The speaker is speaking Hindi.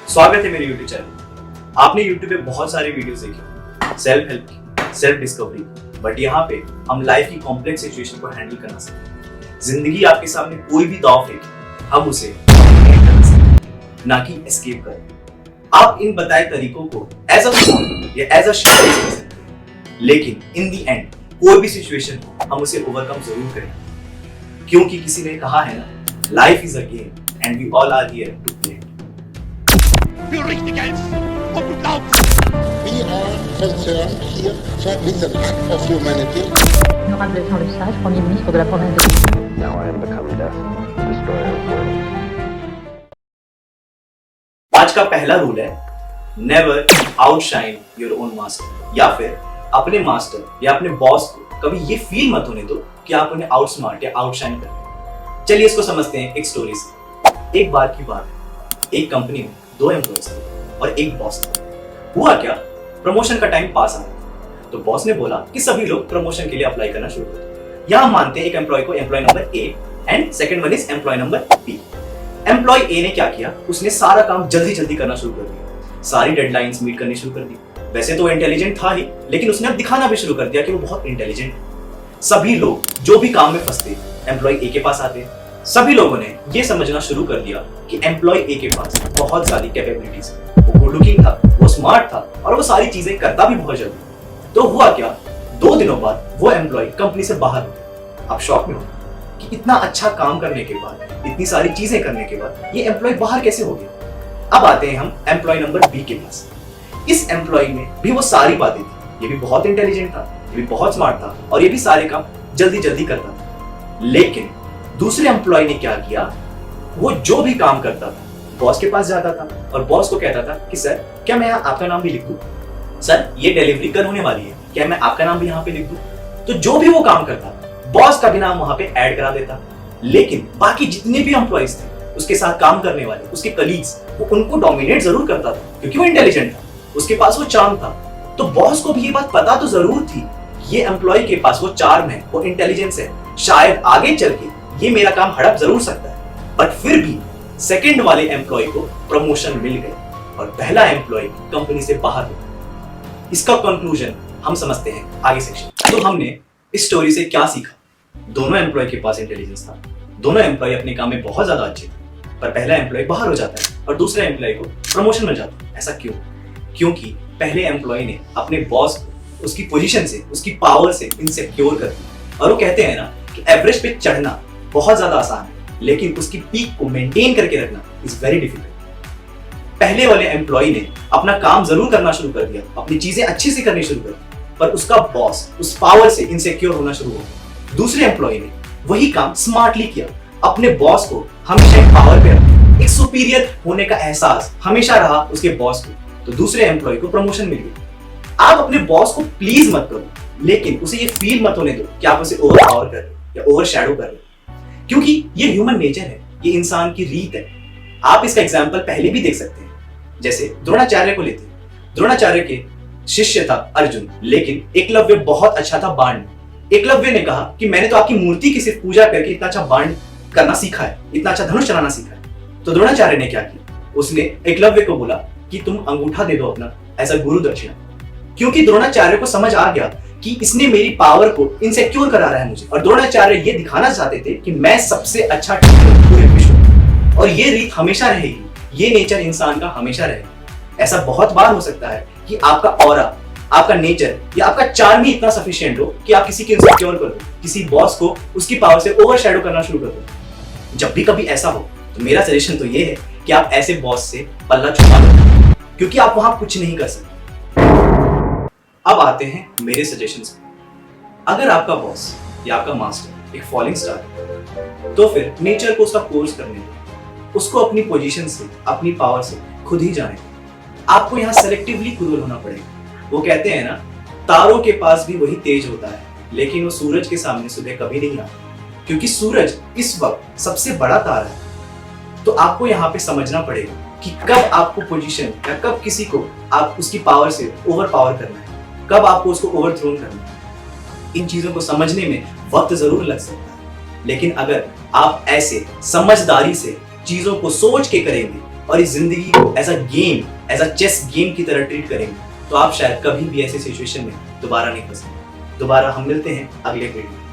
स्वागत है मेरे YouTube चैनल। आपने YouTube पे बहुत सारे वीडियोस देखे, सेल्फ हेल्प की, सेल्फ डिस्कवरी, बट यहाँ पे हम लाइफ की कॉम्प्लेक्स सिचुएशन को हैंडल करना सकते। जिंदगी आपके सामने कोई भी दाव फेंके, हम उसे हैंडल करना सकते, ना कि एस्केप करें। आप इन बताए तरीकों को एज अ या एज अ शिक्षा ले सकते हैं, लेकिन इन दी एंड कोई भी सिचुएशन हो हम उसे ओवरकम जरूर करें, क्योंकि किसी ने कहा है ना, life is a game and we all are here to play. Für Richtiges und du glaubst. We are concerned here with the lack of humanity. Honorable Jean Le Sage, Premier ministre de la province de... Now I am become death, destroyer of worlds. आज का पहला रूल है never outshine your own master, या फिर अपने मास्टर या अपने बॉस को कभी ये फील मत होने दो कि आप उन्हें आउटस्मार्ट या आउटशाइन कर रहे हैं। चलिए इसको समझते हैं एक स्टोरी से। एक बार की बात है, एक कंपनी में 2 एम्प्लॉयज थे और एक बॉस था। हुआ क्या, प्रमोशन का टाइम पास आ गया, तो बॉस ने बोला कि सभी लोग प्रमोशन के लिए अप्लाई करना शुरू करो। यहाँ मानते हैं एक एम्प्लॉय को employee number A and second one is employee number B. Employee A ने क्या किया, उसने सारा काम जल्दी जल्दी करना शुरू कर दिया, सारी डेडलाइंस मीट करनी शुरू कर दी। वैसे तो वो इंटेलिजेंट था ही, लेकिन उसने अब दिखाना भी शुरू कर दिया कि वो बहुत इंटेलिजेंट है। सभी लोग जो भी काम में फंसते एम्प्लॉय ए के पास आते। सभी लोगों ने ये समझना शुरू कर दिया कि एम्प्लॉय ए के पास बहुत ज्यादा कैपेबिलिटीज है, वो गुड लुकिंग था, वो स्मार्ट था और वो सारी चीजें करता भी बहुत जल्दी। तो हुआ क्या, 2 दिनों बाद वो एम्प्लॉय कंपनी से बाहर हो गया। आप शॉक में हो कि इतना अच्छा काम करने के बाद, इतनी सारी चीजें करने के बाद ये एम्प्लॉय बाहर कैसे हो गया। अब आते हैं हम एम्प्लॉय नंबर बी के पास। इस एम्प्लॉय में भी वो सारी बातें थी, ये भी बहुत इंटेलिजेंट था, ये भी बहुत स्मार्ट था और ये भी सारे काम जल्दी जल्दी करता था। लेकिन दूसरे एम्प्लॉय ने क्या किया, वो जो भी काम करता था बॉस के पास जाता था और बॉस को कहता था कि सर क्या मैं आपका नाम भी लिख दूं, सर ये डिलीवरी कल होने वाली है, क्या मैं आपका नाम भी यहाँ पे लिख दूं। तो जो भी वो काम करता बॉस का भी नाम वहां पे ऐड करा देता। लेकिन बाकी जितने भी एम्प्लॉयज थे उसके साथ काम करने वाले, उसके कलीग्स, वो उनको डोमिनेट जरूर करता था क्योंकि वो इंटेलिजेंट था, उसके पास वो चार्म था। तो बॉस को भी ये बात पता तो जरूर थी, ये एम्प्लॉय के पास वो चार्म है, वो इंटेलिजेंस है, शायद आगे चल के ये मेरा काम हड़प जरूर सकता है। बट फिर भी सेकंड वाले एम्प्लॉय को प्रमोशन मिल गई और पहला एम्प्लॉय कंपनी से बाहर हो गया। इसका कंक्लूजन हम समझते हैं आगे सेक्शन। तो हमने इस स्टोरी से क्या सीखा, दोनों एम्प्लॉय के पास इंटेलिजेंस था, दोनों एम्प्लॉय अपने काम में बहुत ज्यादा अच्छे थे, पर पहला एम्प्लॉय बाहर हो जाता है और दूसरे एम्प्लॉय को प्रमोशन मिल जाता है। ऐसा क्यों? क्योंकि पहले एम्प्लॉय ने अपने बॉस को उसकी पोजीशन से, उसकी पावर से इनसिक्योर कर दिया। और वो कहते हैं ना कि एवरेज पे चढ़ना बहुत ज्यादा आसान है, लेकिन उसकी पीक को मेंटेन करके रखना इज वेरी डिफिकल्ट। पहले वाले एम्प्लॉय ने अपना काम जरूर करना शुरू कर दिया, अपनी चीजें अच्छे से करनी शुरू कर दी, पर उसका बॉस उस पावर से इनसिक्योर होना शुरू हो गया। दूसरे एम्प्लॉय ने वही काम स्मार्टली किया, अपने बॉस को हमेशा पावर पे रखा, एक सुपीरियर होने का एहसास हमेशा रहा उसके बॉस को। तो दूसरे एम्प्लॉय को प्रमोशन मिल गई। आप अपने बॉस को प्लीज मत करो, लेकिन उसे ये फील मत होने दो कि आप उसे ओवर पावर कर रहे हो या ओवर शैडो कर रहे हो, क्योंकि ये ह्यूमन नेचर है, ये इंसान की रीत है। आप इसका एग्जाम्पल पहले भी देख सकते हैं, जैसे द्रोणाचार्य को लेते हैं। द्रोणाचार्य के शिष्य था अर्जुन, लेकिन एकलव्य बहुत अच्छा था बाण में। एकलव्य ने कहा कि मैंने तो आपकी मूर्ति की सिर्फ पूजा करके इतना अच्छा बाण करना सीखा है, इतना अच्छा धनुष चलाना सीखा है। तो द्रोणाचार्य ने क्या किया, उसने एकलव्य को बोला कि तुम अंगूठा दे दो अपना ऐसा गुरु दक्षिणा, क्योंकि द्रोणाचार्य को समझ आ गया कि इसने मेरी पावर को इनसिक्योर करा रहा है मुझे। और द्रोणाचार्य ये दिखाना चाहते थे कि मैं सबसे अच्छा टीचर पूरे विश्व में, और ये रीत हमेशा रहेगी, ये नेचर इंसान का हमेशा रहेगा। ऐसा बहुत बार हो सकता है कि आपका ऑरा, आपका नेचर या आपका चार्म ही इतना सफिशिएंट हो कि आप किसी को इनसिक्योर कर दो, किसी बॉस को उसकी पावर से ओवरशैडो करना शुरू कर दो। जब भी कभी ऐसा हो तो मेरा सजेशन तो ये है कि आप ऐसे बॉस से पल्ला छुपा दो, क्योंकि आप वहां कुछ नहीं कर सकते। अब आते हैं मेरे सजेशंस पे। अगर आपका बॉस या आपका मास्टर एक फॉलिंग स्टार है, तो फिर नेचर को उसका कोर्स करने दो, उसको अपनी पोजीशन से, अपनी पावर से खुद ही जाने दो। आपको यहाँ सेलेक्टिवली क्रूअल होना पड़ेगा। वो कहते हैं ना, तारों के पास भी वही तेज होता है, लेकिन वो सूरज के सामने सुबह कभी नहीं आता, क्योंकि सूरज इस वक्त सबसे बड़ा तारा है। तो आपको यहाँ पे समझना पड़ेगा कि कब आपको पोजीशन या कब किसी को आप उसकी पावर से ओवर पावर करना है, कब आपको उसको ओवरथ्रोन करना है। इन चीजों को समझने में वक्त जरूर लग सकता है, लेकिन अगर आप ऐसे समझदारी से चीजों को सोच के करेंगे और इस जिंदगी को as a game, as a chess game की तरह ट्रीट करेंगे तो आप शायद कभी भी ऐसी सिचुएशन में दोबारा नहीं फंसेंगे। दोबारा हम मिलते हैं अगले वीडियो में।